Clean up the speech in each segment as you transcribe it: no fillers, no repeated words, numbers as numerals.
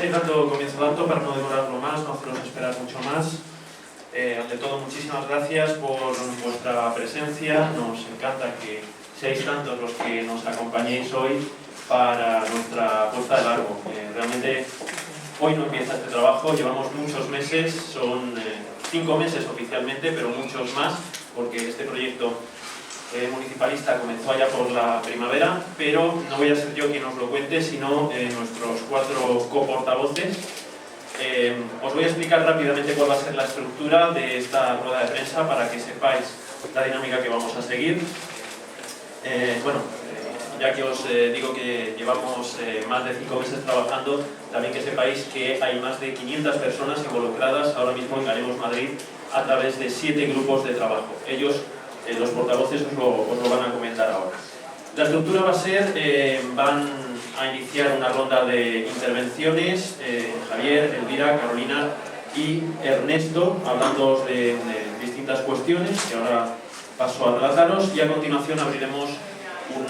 Comienzo dando para no demorarlo más, no haceros esperar mucho más. Ante todo, muchísimas gracias por vuestra presencia. Nos encanta que seáis tantos los que nos acompañéis hoy para nuestra puesta de largo. Realmente hoy no empieza este trabajo, llevamos muchos meses, son 5 meses oficialmente, pero muchos más, porque este proyecto municipalista comenzó allá por la primavera, pero no voy a ser yo quien os lo cuente, sino nuestros 4 coportavoces. Os voy a explicar rápidamente cuál va a ser la estructura de esta rueda de prensa para que sepáis la dinámica que vamos a seguir. Ya que os digo que llevamos más de 5 meses trabajando, también que sepáis que hay más de 500 personas involucradas ahora mismo en Ganemos Madrid a través de 7 grupos de trabajo. Ellos, los portavoces, os lo van a comentar ahora. La estructura va a ser, van a iniciar una ronda de intervenciones, Javier, Elvira, Carolina y Ernesto, hablando de distintas cuestiones que ahora paso a relataros, y a continuación abriremos un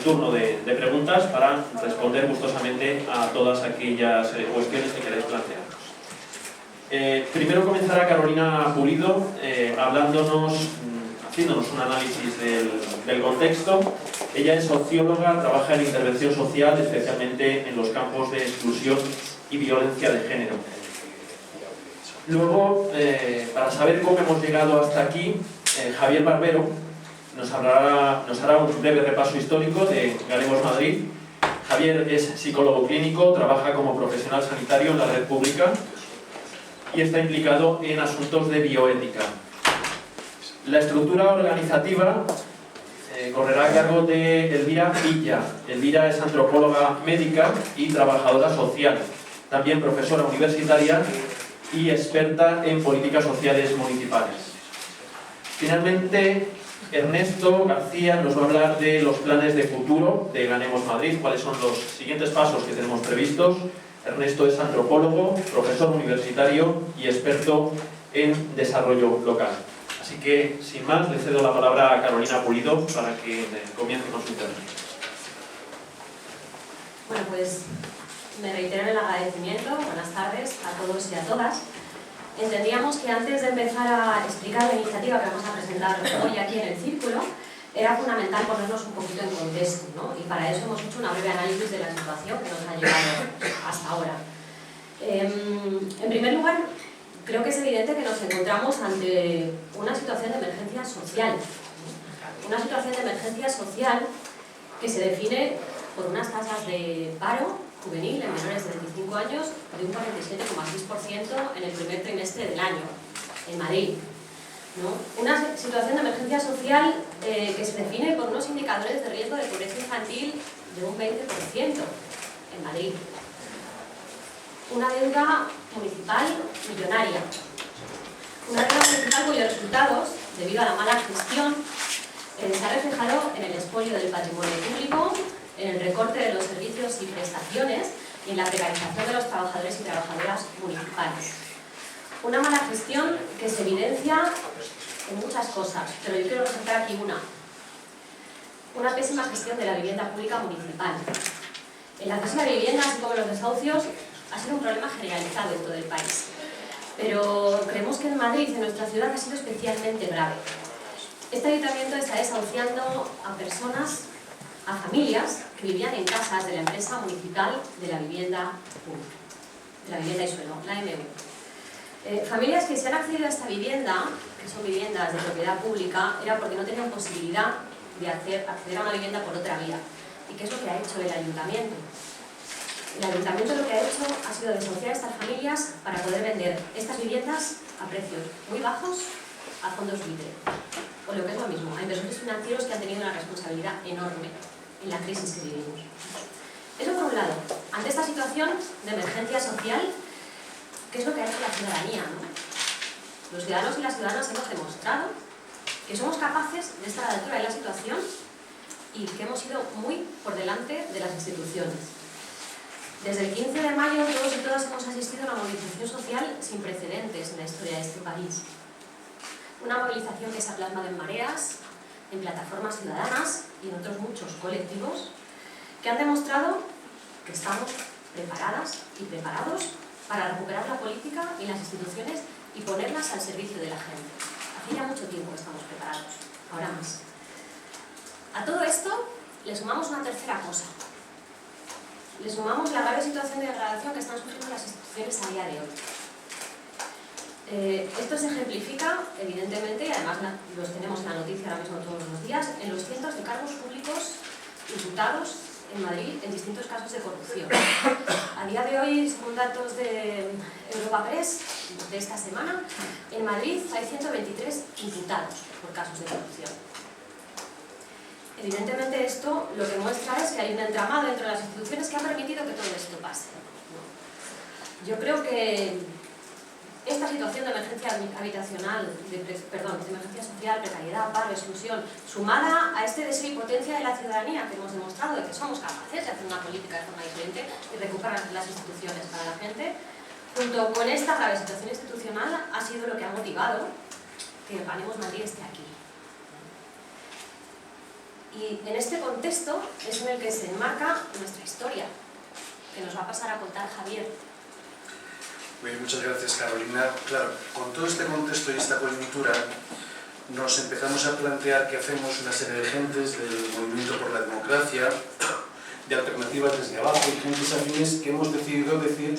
turno de preguntas para responder gustosamente a todas aquellas cuestiones que queráis plantearnos. Primero comenzará Carolina Pulido haciéndonos un análisis del contexto. Ella es socióloga, trabaja en intervención social, especialmente en los campos de exclusión y violencia de género. Luego, para saber cómo hemos llegado hasta aquí, Javier Barbero nos hará un breve repaso histórico de Ganemos Madrid. Javier es psicólogo clínico, trabaja como profesional sanitario en la red pública y está implicado en asuntos de bioética. La estructura organizativa correrá a cargo de Elvira Villa. Elvira es antropóloga médica y trabajadora social, también profesora universitaria y experta en políticas sociales municipales. Finalmente, Ernesto García nos va a hablar de los planes de futuro de Ganemos Madrid, cuáles son los siguientes pasos que tenemos previstos. Ernesto es antropólogo, profesor universitario y experto en desarrollo local. Así que, sin más, le cedo la palabra a Carolina Pulido para que comience con su intervención. Bueno, pues me reitero en el agradecimiento. Buenas tardes a todos y a todas. Entendíamos que antes de empezar a explicar la iniciativa que vamos a presentar hoy aquí en el Círculo, era fundamental ponernos un poquito en contexto, ¿no? Y para eso hemos hecho una breve análisis de la situación que nos ha llevado hasta ahora. En primer lugar, creo que es evidente que nos encontramos ante una situación de emergencia social. Una situación de emergencia social que se define por unas tasas de paro juvenil en menores de 25 años de un 47,6% en el primer trimestre del año, en Madrid, ¿no? Una situación de emergencia social que se define por unos indicadores de riesgo de pobreza infantil de un 20% en Madrid. Una deuda municipal millonaria. Una deuda municipal cuyos resultados, debido a la mala gestión, se ha reflejado en el expolio del patrimonio público, en el recorte de los servicios y prestaciones y en la precarización de los trabajadores y trabajadoras municipales. Una mala gestión que se evidencia en muchas cosas, pero yo quiero resaltar aquí una pésima gestión de la vivienda pública municipal. El acceso a la vivienda, así como los desahucios, ha sido un problema generalizado en todo el país. Pero creemos que en Madrid, en nuestra ciudad, ha sido especialmente grave. Este ayuntamiento está desahuciando a personas, a familias que vivían en casas de la empresa municipal de la vivienda pública, de la vivienda y suelo, la MV. Familias que se han accedido a esta vivienda, que son viviendas de propiedad pública, era porque no tenían posibilidad de acceder a una vivienda por otra vía. ¿Y qué es lo que ha hecho el ayuntamiento? El ayuntamiento lo que ha hecho ha sido desahuciar a estas familias para poder vender estas viviendas a precios muy bajos a fondos libre. O lo que es lo mismo, a inversores financieros que han tenido una responsabilidad enorme en la crisis que vivimos. Eso por un lado. Ante esta situación de emergencia social, ¿qué es lo que ha hecho la ciudadanía, ¿no? Los ciudadanos y las ciudadanas hemos demostrado que somos capaces de estar a la altura de la situación y que hemos ido muy por delante de las instituciones. Desde el 15 de mayo todos y todas hemos asistido a una movilización social sin precedentes en la historia de este país. Una movilización que se ha plasmado en mareas, en plataformas ciudadanas y en otros muchos colectivos que han demostrado que estamos preparadas y preparados para recuperar la política y las instituciones y ponerlas al servicio de la gente. Hace ya mucho tiempo que estamos preparados, ahora más. A todo esto le sumamos una tercera cosa. Le sumamos la grave situación de degradación que están sufriendo las instituciones a día de hoy. Esto se ejemplifica, evidentemente, y además los tenemos en la noticia ahora mismo todos los días, en los cientos de cargos públicos imputados en Madrid en distintos casos de corrupción. A día de hoy, según datos de Europa Press de esta semana, en Madrid hay 123 imputados por casos de corrupción. Evidentemente esto lo que muestra es que hay un entramado dentro de las instituciones que ha permitido que todo esto pase. Yo creo que esta situación de emergencia habitacional, de emergencia social, precariedad, paro, exclusión, sumada a este deseo y potencia de la ciudadanía que hemos demostrado de que somos capaces de hacer una política de forma diferente y recuperar las instituciones para la gente, junto con esta grave situación institucional, ha sido lo que ha motivado que Ganemos Madrid esté aquí. Y en este contexto es en el que se enmarca nuestra historia, que nos va a pasar a contar Javier. Bien, muchas gracias, Carolina. Claro, con todo este contexto y esta coyuntura nos empezamos a plantear que hacemos una serie de gentes del movimiento por la democracia, de alternativas desde abajo y gentes afines que hemos decidido decir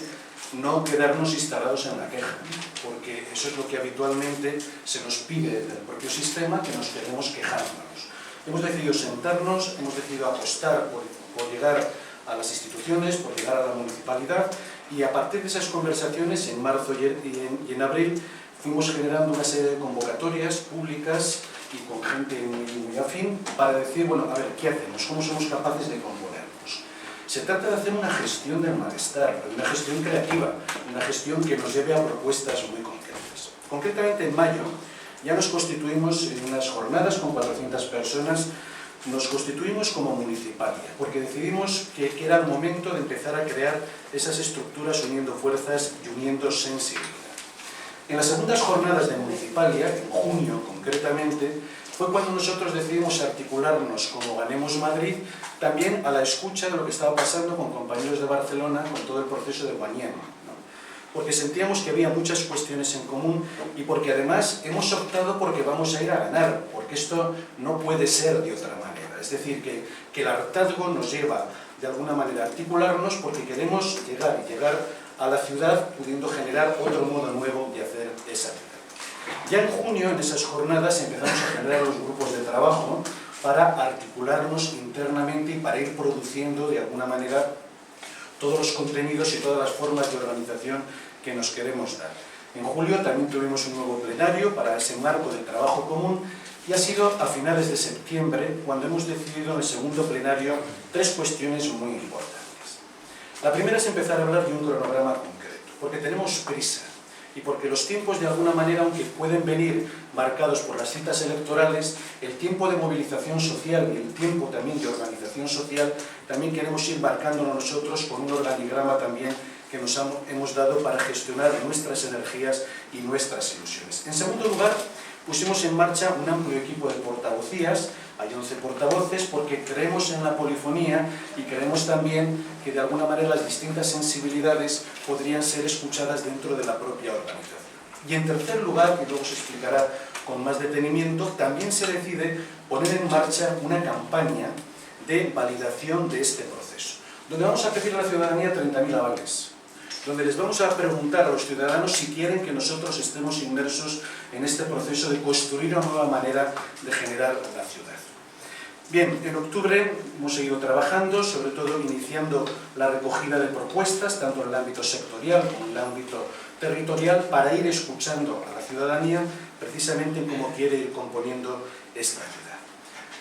no quedarnos instalados en la queja, porque eso es lo que habitualmente se nos pide del propio sistema, que nos quedemos quejándonos. Hemos decidido sentarnos, hemos decidido apostar por llegar a las instituciones, por llegar a la municipalidad, y a partir de esas conversaciones, en marzo y en abril, fuimos generando una serie de convocatorias públicas y con gente muy afín para decir, bueno, a ver, ¿qué hacemos? ¿Cómo somos capaces de componernos? Se trata de hacer una gestión del malestar, una gestión creativa, una gestión que nos lleve a propuestas muy concretas. Concretamente, en mayo, ya nos constituimos en unas jornadas con 400 personas. Nos constituimos como municipalia, porque decidimos que era el momento de empezar a crear esas estructuras uniendo fuerzas y uniendo sensibilidad. En las segundas jornadas de municipalia, en junio concretamente, fue cuando nosotros decidimos articularnos como Ganemos Madrid, también a la escucha de lo que estaba pasando con compañeros de Barcelona, con todo el proceso de Guanyén, porque sentíamos que había muchas cuestiones en común y porque además hemos optado porque vamos a ir a ganar, porque esto no puede ser de otra manera. Es decir, que el hartazgo nos lleva de alguna manera a articularnos porque queremos llegar a la ciudad pudiendo generar otro modo nuevo de hacer esa vida. Ya en junio, en esas jornadas, empezamos a generar los grupos de trabajo para articularnos internamente y para ir produciendo de alguna manera todos los contenidos y todas las formas de organización que nos queremos dar. En julio también tuvimos un nuevo plenario para ese marco de trabajo común y ha sido a finales de septiembre cuando hemos decidido en el segundo plenario 3 cuestiones muy importantes. La primera es empezar a hablar de un cronograma concreto, porque tenemos prisa y porque los tiempos de alguna manera, aunque pueden venir marcados por las citas electorales, el tiempo de movilización social y el tiempo también de organización social también queremos ir marcándolo nosotros con un organigrama también que nos hemos dado para gestionar nuestras energías y nuestras ilusiones. En segundo lugar, pusimos en marcha un amplio equipo de portavocías, hay 11 portavoces, porque creemos en la polifonía y creemos también que de alguna manera las distintas sensibilidades podrían ser escuchadas dentro de la propia organización. Y en tercer lugar, y luego se explicará con más detenimiento, también se decide poner en marcha una campaña de validación de este proceso, donde vamos a pedir a la ciudadanía 30.000 avales, donde les vamos a preguntar a los ciudadanos si quieren que nosotros estemos inmersos en este proceso de construir una nueva manera de generar la ciudad. Bien, en octubre hemos seguido trabajando, sobre todo iniciando la recogida de propuestas, tanto en el ámbito sectorial como en el ámbito territorial, para ir escuchando a la ciudadanía precisamente en cómo quiere ir componiendo esta ciudad.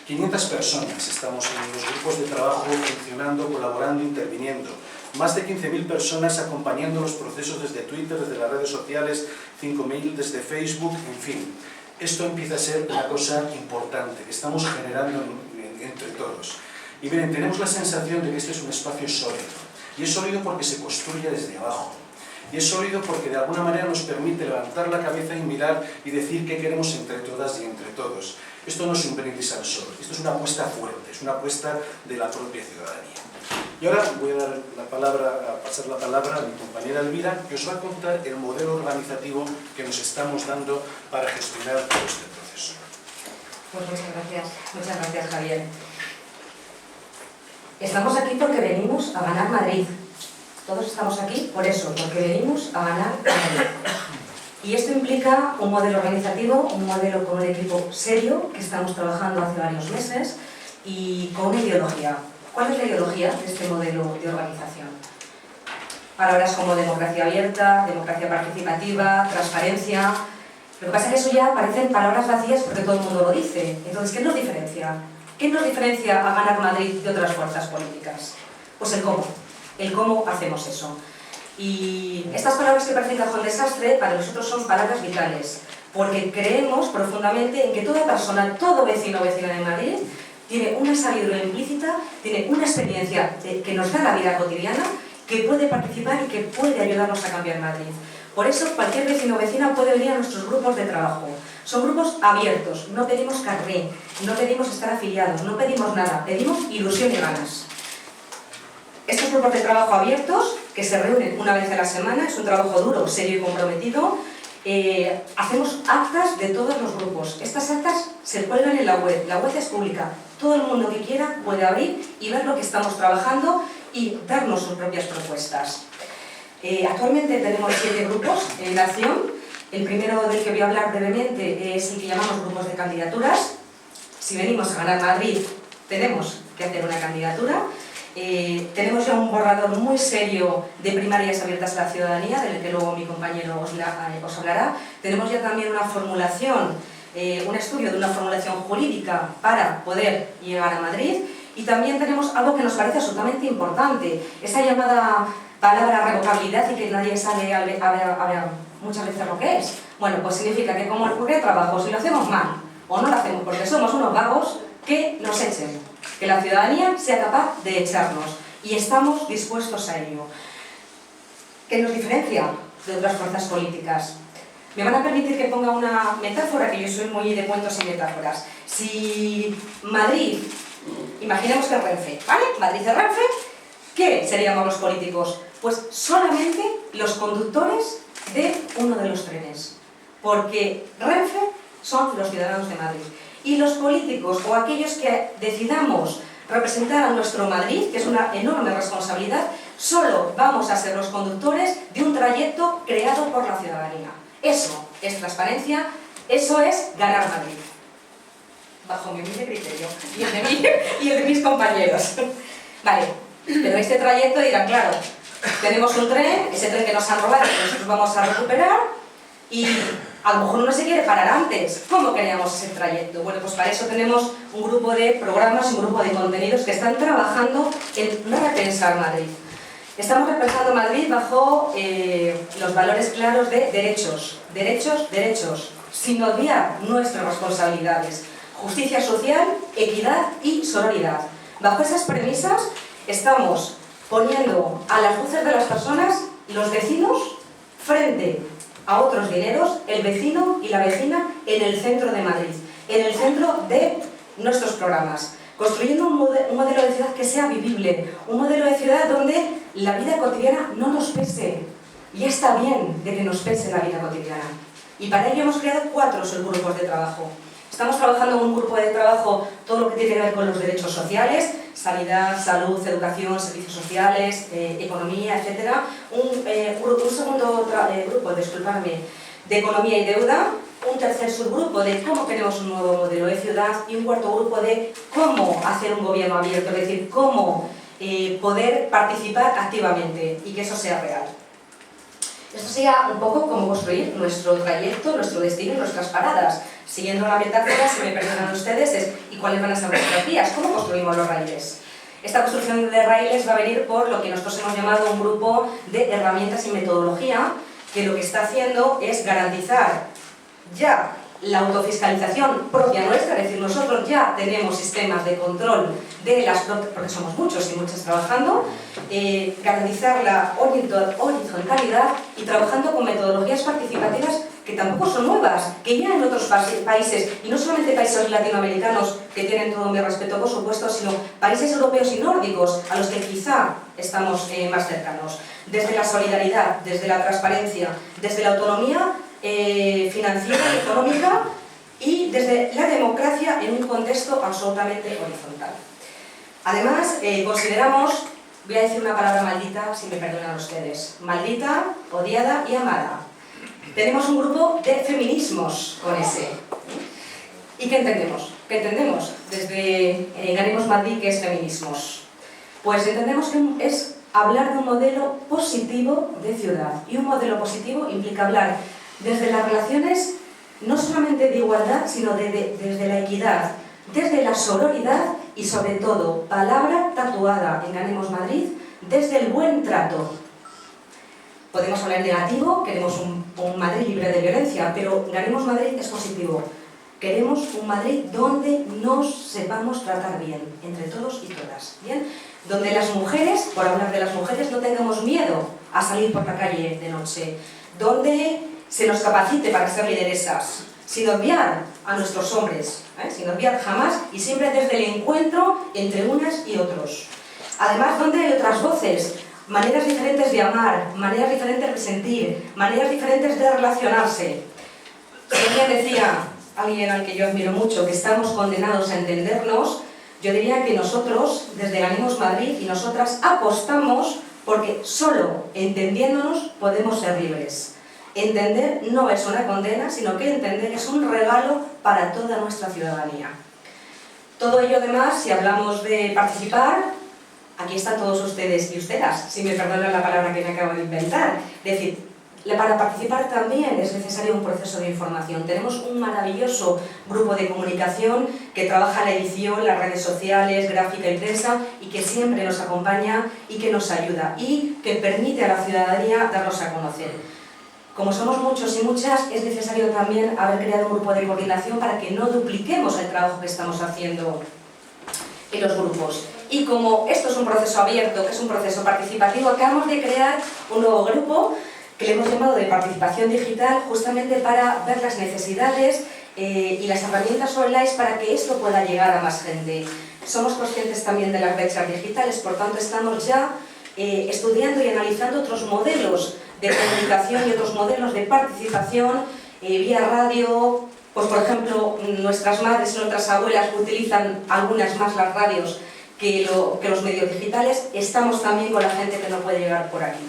500 personas estamos en los grupos de trabajo funcionando, colaborando, interviniendo. Más de 15.000 personas acompañando los procesos desde Twitter, desde las redes sociales, 5.000 desde Facebook, en fin. Esto empieza a ser una cosa importante que estamos generando entre todos. Y miren, tenemos la sensación de que este es un espacio sólido. Y es sólido porque se construye desde abajo. Y es sólido porque de alguna manera nos permite levantar la cabeza y mirar y decir qué queremos entre todas y entre todos. Esto no es un brindis al sol, esto es una apuesta fuerte, es una apuesta de la propia ciudadanía. Y ahora voy a pasar la palabra a mi compañera Elvira, que os va a contar el modelo organizativo que nos estamos dando para gestionar todo este proceso. Pues muchas gracias Javier. Estamos aquí porque venimos a ganar Madrid. Todos estamos aquí por eso, porque venimos a ganar Madrid. Y esto implica un modelo organizativo, un modelo con un equipo serio, que estamos trabajando hace varios meses, y con una ideología. ¿Cuál es la ideología de este modelo de organización? Palabras como democracia abierta, democracia participativa, transparencia. Lo que pasa es que eso ya parecen palabras vacías porque todo el mundo lo dice. Entonces, ¿qué nos diferencia? ¿Qué nos diferencia a ganar Madrid de otras fuerzas políticas? Pues el cómo. El cómo hacemos eso. Y estas palabras que parecen cajón desastre, para nosotros son palabras vitales, porque creemos profundamente en que toda persona, todo vecino o vecina de Madrid, tiene una sabiduría implícita, tiene una experiencia que nos da la vida cotidiana, que puede participar y que puede ayudarnos a cambiar Madrid. Por eso cualquier vecino o vecina puede venir a nuestros grupos de trabajo. Son grupos abiertos, no pedimos carné, no pedimos estar afiliados, no pedimos nada, pedimos ilusión y ganas. Estos grupos de trabajo abiertos, que se reúnen una vez a la semana, es un trabajo duro, serio y comprometido. Hacemos actas de todos los grupos. Estas actas se cuelgan en la web es pública. Todo el mundo que quiera puede abrir y ver lo que estamos trabajando y darnos sus propias propuestas. Actualmente tenemos 7 grupos en acción. El primero del que voy a hablar brevemente es el que llamamos grupos de candidaturas. Si venimos a ganar Madrid, tenemos que hacer una candidatura. Tenemos ya un borrador muy serio de primarias abiertas a la ciudadanía, del que luego mi compañero os hablará. Tenemos ya también una formulación, un estudio de una formulación jurídica para poder llegar a Madrid. Y también tenemos algo que nos parece absolutamente importante, esa llamada palabra revocabilidad y que nadie sabe a ver muchas veces lo que es. Bueno, pues significa que como cualquier trabajo, si lo hacemos mal o no lo hacemos porque somos unos vagos, que nos echen. Que la ciudadanía sea capaz de echarnos y estamos dispuestos a ello. ¿Qué nos diferencia de otras fuerzas políticas? Me van a permitir que ponga una metáfora, que yo soy muy de cuentos y metáforas. Si Madrid, imaginemos que es Renfe, ¿vale? Madrid es Renfe, ¿qué seríamos los políticos? Pues solamente los conductores de uno de los trenes, porque Renfe son los ciudadanos de Madrid. Y los políticos o aquellos que decidamos representar a nuestro Madrid, que es una enorme responsabilidad, solo vamos a ser los conductores de un trayecto creado por la ciudadanía. Eso es transparencia, eso es ganar Madrid. Bajo mi humilde criterio y el de mis compañeros. Vale, pero este trayecto dirán, claro, tenemos un tren, ese tren que nos han robado, que nosotros vamos a recuperar, y a lo mejor uno se quiere parar antes. ¿Cómo creamos ese trayecto? Bueno, pues para eso tenemos un grupo de programas, un grupo de contenidos que están trabajando en repensar Madrid. Estamos repensando Madrid bajo los valores claros de derechos, derechos, derechos, sin olvidar nuestras responsabilidades, justicia social, equidad y sororidad. Bajo esas premisas estamos poniendo a las luces de las personas, los vecinos, frente a otros dineros, el vecino y la vecina en el centro de Madrid, en el centro de nuestros programas, construyendo un modelo de ciudad que sea vivible, un modelo de ciudad donde la vida cotidiana no nos pese. Ya está bien de que nos pese la vida cotidiana. Y para ello hemos creado 4 subgrupos de trabajo. Estamos trabajando en un grupo de trabajo todo lo que tiene que ver con los derechos sociales, sanidad, salud, educación, servicios sociales, economía, etc. Un segundo grupo, disculpadme, de economía y deuda. Un tercer subgrupo de cómo queremos un nuevo modelo de ciudad. Y un cuarto grupo de cómo hacer un gobierno abierto, es decir, cómo poder participar activamente y que eso sea real. Esto sería un poco cómo construir nuestro trayecto, nuestro destino y nuestras paradas. Siguiendo la metáfora, si me perdonan ustedes, ¿y cuáles van a ser nuestras vías? ¿Cómo construimos los raíles? Esta construcción de raíles va a venir por lo que nosotros hemos llamado un grupo de herramientas y metodología, que lo que está haciendo es garantizar ya la autofiscalización propia nuestra, es decir, nosotros ya tenemos sistemas de control de las propias, porque somos muchos y muchas trabajando, garantizar la horizontalidad y trabajando con metodologías participativas que tampoco son nuevas, que ya en otros países, y no solamente países latinoamericanos, que tienen todo mi respeto por supuesto, sino países europeos y nórdicos, a los que quizá estamos más cercanos. Desde la solidaridad, desde la transparencia, desde la autonomía financiera y económica, y desde la democracia en un contexto absolutamente horizontal. Además, consideramos, voy a decir una palabra maldita, si me perdonan ustedes, maldita, odiada y amada. Tenemos un grupo de feminismos con ese. ¿Y qué entendemos? ¿Qué entendemos desde Ganemos Madrid, que es feminismos? Pues entendemos que es hablar de un modelo positivo de ciudad. Y un modelo positivo implica hablar desde las relaciones no solamente de igualdad, sino desde la equidad, desde la sororidad y sobre todo, palabra tatuada en Ganemos Madrid, desde el buen trato. Podemos hablar negativo, queremos un Madrid libre de violencia, pero Ganemos Madrid es positivo. Queremos un Madrid donde nos sepamos tratar bien, entre todos y todas, ¿bien? Donde las mujeres, por hablar de las mujeres, no tengamos miedo a salir por la calle de noche, donde se nos capacite para ser lideresas, sin obviar a nuestros hombres, sin obviar jamás y siempre desde el encuentro entre unas y otros. Además, donde hay otras voces, maneras diferentes de amar, maneras diferentes de sentir, maneras diferentes de relacionarse. Si alguien decía, alguien al que yo admiro mucho, que estamos condenados a entendernos, yo diría que nosotros, desde Ganemos Madrid y nosotras, apostamos porque solo entendiéndonos podemos ser libres. Entender no es una condena, sino que entender es un regalo para toda nuestra ciudadanía. Todo ello, además, si hablamos de participar, aquí están todos ustedes y ustedes, si me perdonan la palabra que me acabo de inventar. Es decir, para participar también es necesario un proceso de información. Tenemos un maravilloso grupo de comunicación que trabaja la edición, las redes sociales, gráfica y prensa, y que siempre nos acompaña y que nos ayuda y que permite a la ciudadanía darnos a conocer. Como somos muchos y muchas, es necesario también haber creado un grupo de coordinación para que no dupliquemos el trabajo que estamos haciendo en los grupos. Y como esto es un proceso abierto, que es un proceso participativo, acabamos de crear un nuevo grupo que le hemos llamado de participación digital, justamente para ver las necesidades y las herramientas online para que esto pueda llegar a más gente. Somos conscientes también de las brechas digitales, por tanto estamos ya estudiando y analizando otros modelos de comunicación y otros modelos de participación vía radio. Pues por ejemplo, nuestras madres y nuestras abuelas utilizan algunas más las radios que los medios digitales. Estamos también con la gente que no puede llegar por aquí.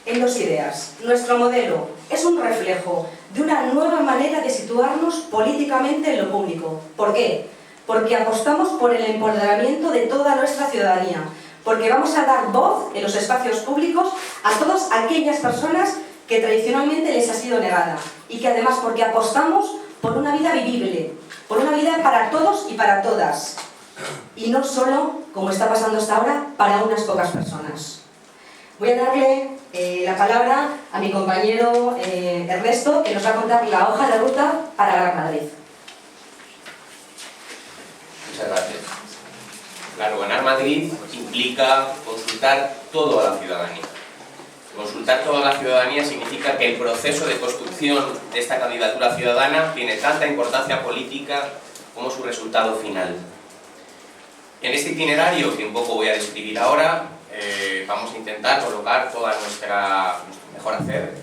En dos ideas. Nuestro modelo es un reflejo de una nueva manera de situarnos políticamente en lo público. ¿Por qué? Porque apostamos por el empoderamiento de toda nuestra ciudadanía. Porque vamos a dar voz en los espacios públicos a todas aquellas personas que tradicionalmente les ha sido negada. Y que además porque apostamos por una vida vivible, por una vida para todos y para todas. Y no solo, como está pasando hasta ahora, para unas pocas personas. Voy a darle la palabra a mi compañero Ernesto, que nos va a contar la hoja de ruta para Ganar Madrid. Muchas gracias. Claro, Ganar Madrid implica consultar todo a la ciudadanía. Consultar toda la ciudadanía significa que el proceso de construcción de esta candidatura ciudadana tiene tanta importancia política como su resultado final. En este itinerario, que un poco voy a describir ahora, vamos a intentar colocar toda nuestro mejor hacer,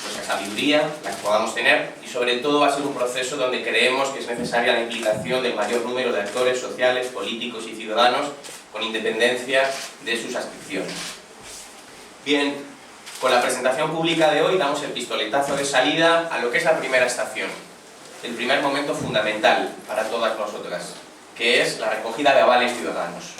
nuestra sabiduría, la que podamos tener, y sobre todo va a ser un proceso donde creemos que es necesaria la implicación del mayor número de actores sociales, políticos y ciudadanos, con independencia de sus adscripciones. Bien, con la presentación pública de hoy damos el pistoletazo de salida a lo que es la primera estación, el primer momento fundamental para todas nosotras, que es la recogida de avales ciudadanos.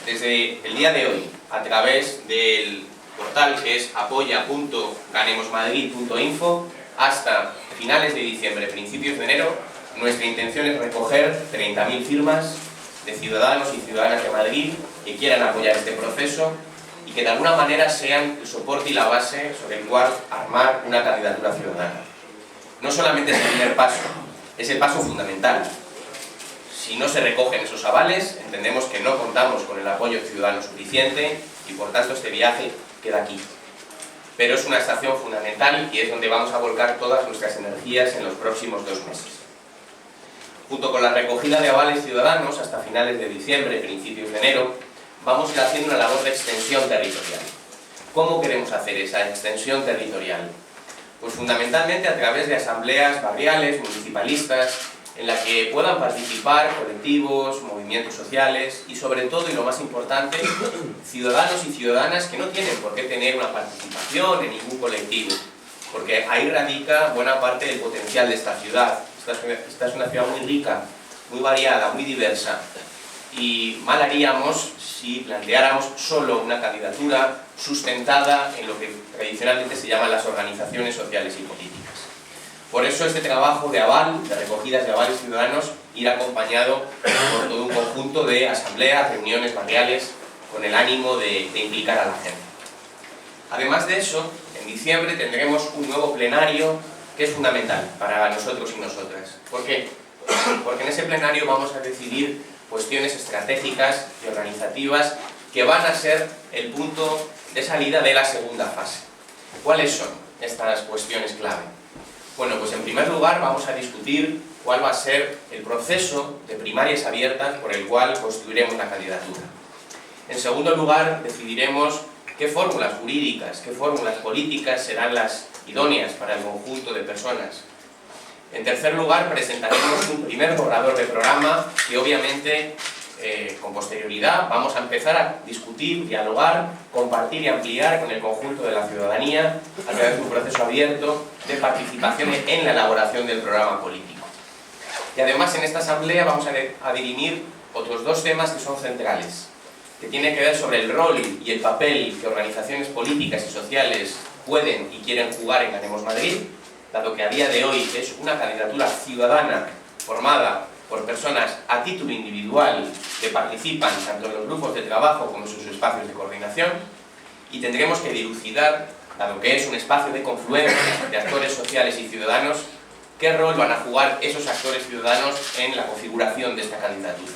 Desde el día de hoy, a través del portal que es apoya.ganemosmadrid.info, hasta finales de diciembre, principios de enero, nuestra intención es recoger 30.000 firmas de ciudadanos y ciudadanas de Madrid que quieran apoyar este proceso y que de alguna manera sean el soporte y la base sobre el cual armar una candidatura ciudadana. No solamente es el primer paso, es el paso fundamental. Si no se recogen esos avales, entendemos que no contamos con el apoyo ciudadano suficiente y por tanto este viaje queda aquí. pero es una estación fundamental y es donde vamos a volcar todas nuestras energías en los próximos 2 meses. Junto con la recogida de avales ciudadanos, hasta finales de diciembre, principios de enero, vamos a ir haciendo una labor de extensión territorial. ¿Cómo queremos hacer esa extensión territorial? Pues fundamentalmente a través de asambleas barriales, municipalistas, en la que puedan participar colectivos, movimientos sociales y sobre todo, y lo más importante, ciudadanos y ciudadanas que no tienen por qué tener una participación en ningún colectivo, porque ahí radica buena parte del potencial de esta ciudad. Esta es una ciudad muy rica, muy variada, muy diversa, y mal haríamos si planteáramos solo una candidatura sustentada en lo que tradicionalmente se llaman las organizaciones sociales y políticas. Por eso este trabajo de aval, de recogidas de avales ciudadanos, irá acompañado por todo un conjunto de asambleas, reuniones barriales, con el ánimo de implicar a la gente. Además de eso, en diciembre tendremos un nuevo plenario que es fundamental para nosotros y nosotras. ¿Por qué? Porque en ese plenario vamos a decidir cuestiones estratégicas y organizativas que van a ser el punto de salida de la segunda fase. ¿Cuáles son estas cuestiones clave? Bueno, pues en primer lugar vamos a discutir cuál va a ser el proceso de primarias abiertas por el cual construiremos la candidatura. En segundo lugar, decidiremos qué fórmulas jurídicas, qué fórmulas políticas serán las idóneas para el conjunto de personas. En tercer lugar, presentaremos un primer borrador de programa que obviamente con posterioridad vamos a empezar a discutir, dialogar, compartir y ampliar con el conjunto de la ciudadanía a través de un proceso abierto de participación en la elaboración del programa político. Y además en esta asamblea vamos a dirimir otros 2 temas que son centrales, que tienen que ver sobre el rol y el papel que organizaciones políticas y sociales pueden y quieren jugar en Ganemos Madrid, dado que a día de hoy es una candidatura ciudadana formada por personas a título individual que participan tanto en los grupos de trabajo como en sus espacios de coordinación, y tendremos que dilucidar, dado que es un espacio de confluencia de actores sociales y ciudadanos, qué rol van a jugar esos actores ciudadanos en la configuración de esta candidatura.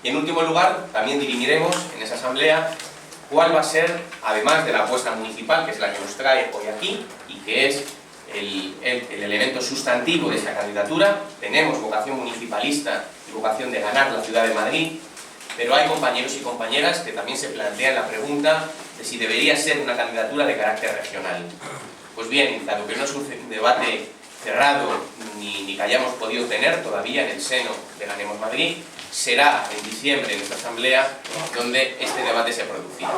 Y en último lugar, también dirimiremos en esa asamblea cuál va a ser, además de la apuesta municipal, que es la que nos trae hoy aquí y que es el elemento sustantivo de esta candidatura. Tenemos vocación municipalista y vocación de ganar la ciudad de Madrid, pero hay compañeros y compañeras que también se plantean la pregunta de si debería ser una candidatura de carácter regional. Pues bien, dado que no es un debate cerrado ni que hayamos podido tener todavía en el seno de Ganemos Madrid, será en diciembre en esta asamblea donde este debate se producirá.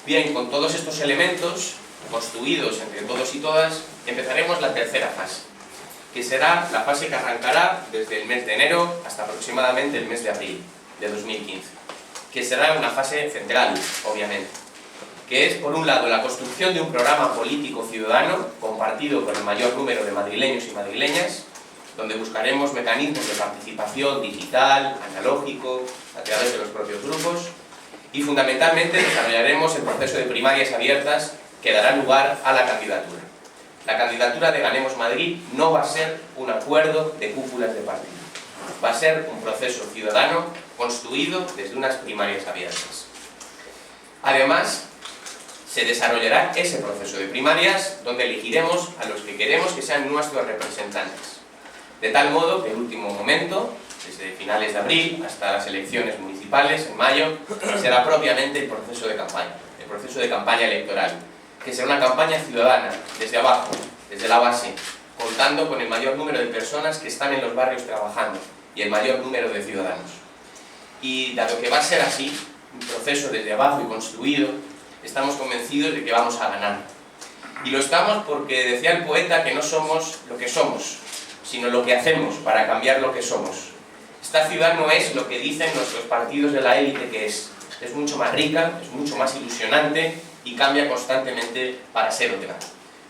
Bien, con todos estos elementos construidos entre todos y todas, empezaremos la tercera fase, que será la fase que arrancará desde el mes de enero hasta aproximadamente el mes de abril de 2015, que será una fase central, obviamente, que es, por un lado, la construcción de un programa político ciudadano compartido con el mayor número de madrileños y madrileñas, donde buscaremos mecanismos de participación digital, analógico, a través de los propios grupos, y fundamentalmente desarrollaremos el proceso de primarias abiertas que dará lugar a la candidatura. La candidatura de Ganemos Madrid no va a ser un acuerdo de cúpulas de partido, va a ser un proceso ciudadano construido desde unas primarias abiertas. Además, se desarrollará ese proceso de primarias donde elegiremos a los que queremos que sean nuestros representantes, de tal modo que el último momento, desde finales de abril hasta las elecciones municipales en mayo, será propiamente el proceso de campaña electoral, que será una campaña ciudadana, desde abajo, desde la base, contando con el mayor número de personas que están en los barrios trabajando y el mayor número de ciudadanos. Y dado que va a ser así, un proceso desde abajo y construido, estamos convencidos de que vamos a ganar. Y lo estamos porque decía el poeta que no somos lo que somos, sino lo que hacemos para cambiar lo que somos. Esta ciudad no es lo que dicen nuestros partidos de la élite que es mucho más rica, es mucho más ilusionante y cambia constantemente para ser otra.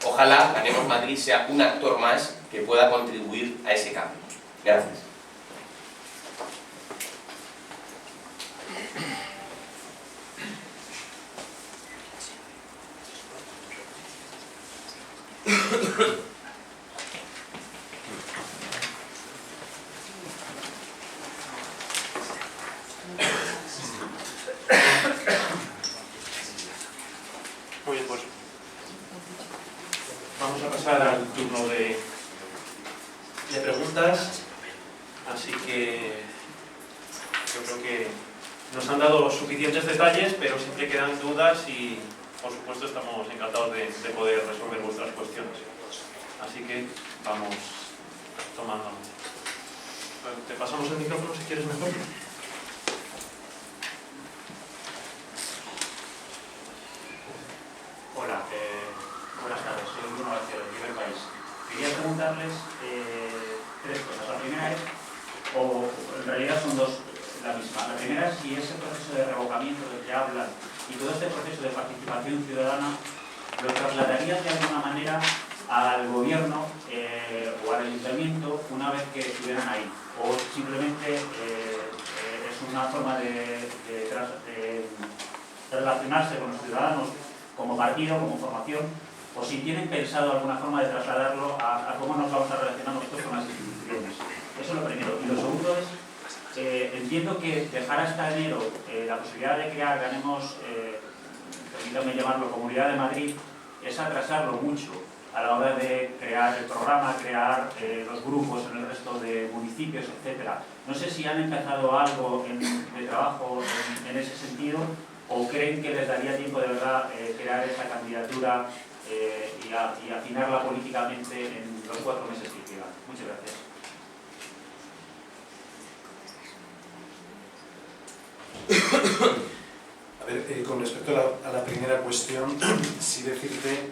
Ojalá Ganemos Madrid sea un actor más que pueda contribuir a ese cambio. Gracias. Muy bien, pues vamos a pasar al turno de preguntas, así que yo creo que nos han dado suficientes detalles, pero siempre quedan dudas y, por supuesto, estamos encantados de poder resolver vuestras cuestiones. Así que vamos tomando. Te pasamos el micrófono si quieres mejor. Hola, buenas tardes, soy Bruno García, del Primer País. Quería preguntarles tres cosas. La primera es, o en realidad son dos la misma. La primera es si ese proceso de revocamiento del que hablan y todo este proceso de participación ciudadana lo trasladarían de alguna manera al gobierno o al ayuntamiento una vez que estuvieran ahí, o simplemente es una forma de relacionarse con los ciudadanos como partido, como formación, o si tienen pensado alguna forma de trasladarlo a cómo nos vamos a relacionar nosotros con las instituciones. Eso es lo primero. Y lo segundo es, entiendo que dejar hasta enero la posibilidad de crear, permítanme llamarlo, Comunidad de Madrid, es atrasarlo mucho a la hora de crear el programa, crear los grupos en el resto de municipios, etc. No sé si han empezado algo de trabajo en ese sentido, o creen que les daría tiempo de verdad crear esa candidatura y afinarla políticamente en los 4 meses que quedan. Muchas gracias. A ver, con respecto a la primera cuestión, sí decirte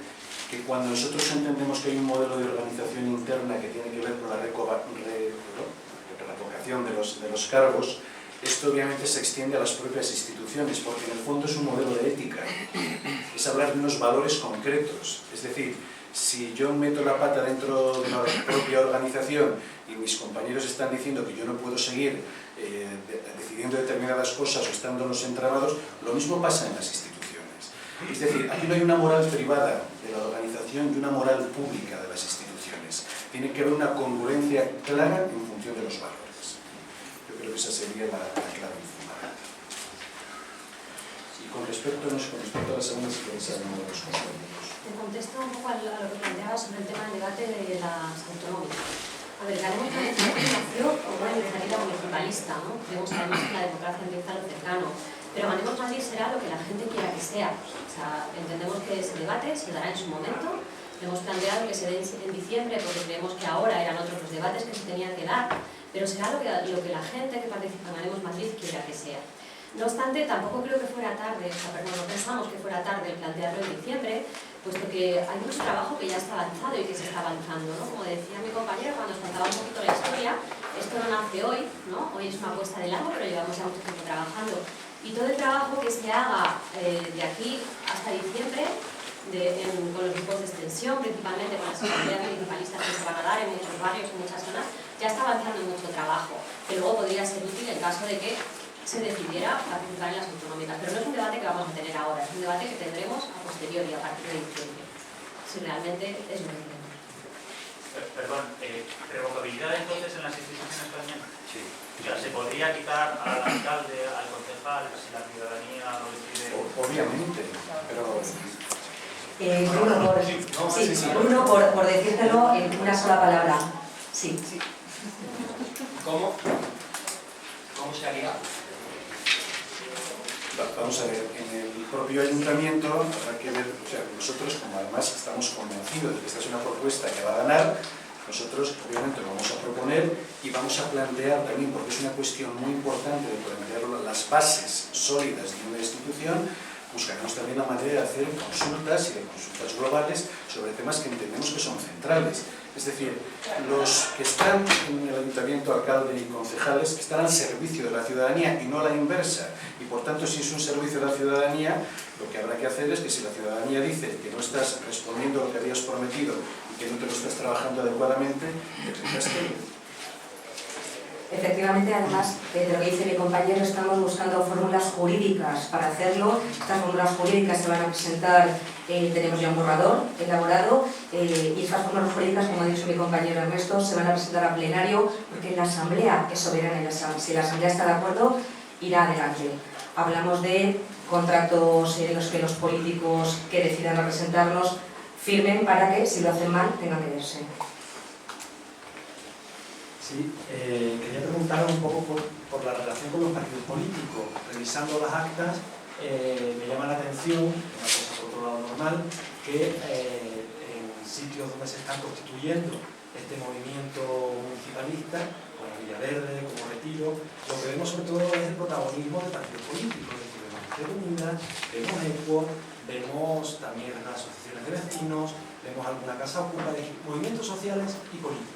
que cuando nosotros entendemos que hay un modelo de organización interna que tiene que ver con la revocación de los cargos, esto obviamente se extiende a las propias instituciones, porque en el fondo es un modelo de ética, es hablar de unos valores concretos. Es decir, si yo meto la pata dentro de la propia organización y mis compañeros están diciendo que yo no puedo seguir decidiendo determinadas cosas o estando en los entramados, lo mismo pasa en las instituciones. Es decir, aquí no hay una moral privada de la organización y una moral pública de las instituciones. Tiene que haber una congruencia clara en función de los valores. Yo creo que esa sería la clave fundamental. Y con respecto a la segunda, si queréis alguno de los compañeros. Te contesto un poco a lo que planteabas sobre el tema del debate de las autonómicas. A ver, Ganemos Madrid nació como una iniciativa municipalista, ¿no? Creemos además que la democracia empieza a lo cercano. Pero Ganemos Madrid será lo que la gente quiera que sea. O sea, entendemos que ese debate se dará en su momento. Hemos planteado que se dé en diciembre porque creemos que ahora eran otros los debates que se tenían que dar. Pero será lo que la gente que participa en Ganemos Madrid quiera que sea. No obstante, tampoco creo que fuera tarde, no pensamos que fuera tarde el plantearlo en diciembre, puesto que hay mucho trabajo que ya está avanzado y que se está avanzando, ¿no? Como decía mi compañero cuando os contaba un poquito la historia, esto no nace hoy, ¿no? Hoy es una apuesta de largo, pero llevamos ya mucho tiempo trabajando. Y todo el trabajo que se haga de aquí hasta diciembre, con los grupos de extensión, principalmente con las asambleas municipalistas que se van a dar en muchos barrios, en muchas zonas, ya está avanzando mucho trabajo, que luego podría ser útil en caso de que se decidiera participar en las autonómicas. Pero no es un debate que vamos a tener ahora, es un debate que tendremos a posteriori, a partir de diciembre, si realmente es lo que queremos. Perdón, ¿revocabilidad entonces en las instituciones también? Sí. O sea, ¿se podría quitar al alcalde, al concejal, si la ciudadanía lo decide? Obviamente, pero... Bruno, por decírtelo en una sola palabra. Sí. ¿Cómo se haría? Vamos a ver, en el propio ayuntamiento habrá que ver, o sea, nosotros como además estamos convencidos de que esta es una propuesta que va a ganar, nosotros obviamente lo vamos a proponer y vamos a plantear también, porque es una cuestión muy importante de plantear las bases sólidas de una institución, buscaremos también la manera de hacer consultas y de consultas globales sobre temas que entendemos que son centrales. Es decir, los que están en el ayuntamiento, alcalde y concejales, están al servicio de la ciudadanía y no a la inversa. Y por tanto, si es un servicio de la ciudadanía, lo que habrá que hacer es que si la ciudadanía dice que no estás respondiendo a lo que habías prometido y que no te lo estás trabajando adecuadamente, te tendrás que... Efectivamente, además de lo que dice mi compañero, estamos buscando fórmulas jurídicas para hacerlo. Estas fórmulas jurídicas se van a presentar, tenemos ya un borrador elaborado, y estas fórmulas jurídicas, como ha dicho mi compañero Ernesto, se van a presentar a plenario porque la Asamblea es soberana. Si la Asamblea está de acuerdo, irá adelante. Hablamos de contratos en los que los políticos que decidan representarnos firmen para que, si lo hacen mal, tengan que verse. Sí, quería preguntar un poco por la relación con los partidos políticos. Revisando las actas, me llama la atención, una cosa por otro lado normal, que en sitios donde se están constituyendo este movimiento municipalista, como Villaverde, como Retiro, lo que vemos sobre todo es el protagonismo de partidos políticos. Es decir, vemos Izquierda Unida, vemos ECUO, vemos también las asociaciones de vecinos, vemos alguna casa ocupa, de movimientos sociales y políticos.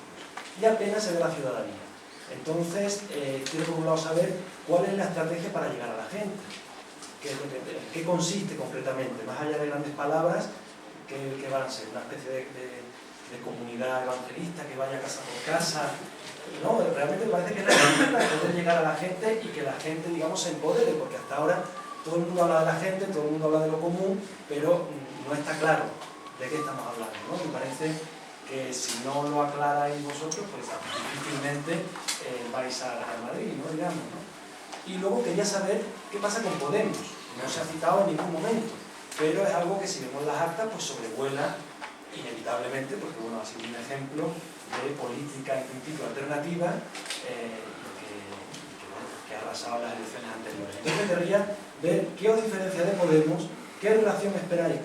Y apenas se ve la ciudadanía. Entonces, quiero por un lado saber cuál es la estrategia para llegar a la gente. ¿Qué consiste concretamente? Más allá de grandes palabras, ¿qué van a ser? ¿Una especie de comunidad evangelista que vaya casa por casa? No, realmente me parece que es la herramienta de poder llegar a la gente y que la gente, digamos, se empodere, porque hasta ahora todo el mundo habla de la gente, todo el mundo habla de lo común, pero no está claro de qué estamos hablando, ¿no? Me parece que si no lo aclaráis vosotros, pues difícilmente vais a Real Madrid, ¿no? Digamos, ¿no? Y luego quería saber qué pasa con Podemos. No se ha citado en ningún momento, pero es algo que si vemos las actas, pues sobrevuela inevitablemente, porque bueno, ha sido un ejemplo de política en principio alternativa que ha arrasado las elecciones anteriores. Entonces querría ver qué os diferencia de Podemos, qué relación esperáis